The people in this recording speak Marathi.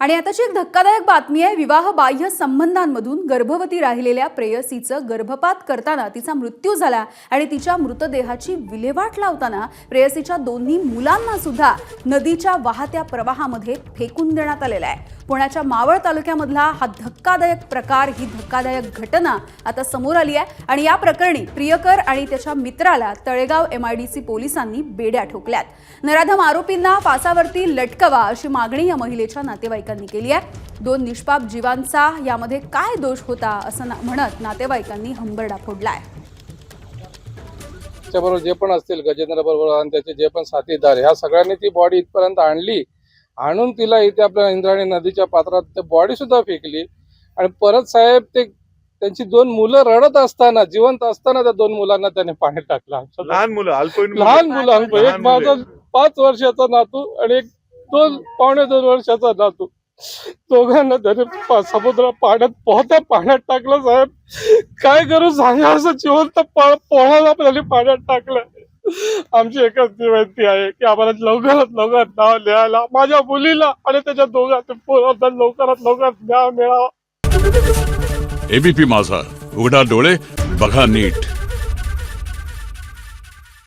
आणि आताची एक धक्कादायक बातमी आहे। विवाह बाह्य संबंधांमधून गर्भवती राहिलेल्या प्रेयसीचं गर्भपात करताना तिचा मृत्यू झाला आणि तिच्या मृतदेहाची विल्हेवाट लावताना प्रेयसीच्या दोन्ही मुलांना सुद्धा नदीच्या वाहत्या प्रवाहामध्ये फेकून देण्यात आलेला आहे। पुण्याच्या मावळ तालुक्यामधला हा धक्कादायक प्रकार, ही धक्कादायक घटना आता समोर आली आहे आणि या प्रकरणी प्रियकर आणि त्याच्या मित्राला तळेगाव MIDC पोलिसांनी बेड्या ठोकल्यात। नराधम आरोपींना फासावरती लटकवा अशी मागणी या महिलेच्या नातेवाईकांनी केली आहे। दोन निष्पाप जीवांचा यामध्ये काय दोष होता असं म्हणत नातेवाईकांनी हंबरडा फोडलाय। त्याबरोबर जे पण असतील गजेंद्र बरोबर आणि त्याचे जे पण साथीदार, ह्या सगळ्यांनी ती बॉडी इथपर्यंत आणून तिला इथे आपल्या इंद्रायणी नदीच्या पात्रात ते बॉडी सुद्धा फेकली आणि परत साहेब ते त्यांची दोन मुलं रडत असताना, जिवंत असताना त्या दोन मुलांना त्याने पाण्यात टाकला। लहान मुलं, लहान मुलं, एक माझा 5 वर्षाचा नातू आणि एक 2-2.5 वर्षाचा नातू, दोघांना त्याने समुद्र पाण्यात टाकलं। साहेब काय करू सांगा, असं जिवंत पोहायला त्याने पाण्यात टाकलं। आमची एकच विनंती आहे की आम्हाला लवकरात लवकर नाव लिहायला माझ्या मुलीला आणि त्याच्या दोघांना लवकरात लवकर न्याय मिळावा। ABP माझा, उघडा डोळे बघा नीट।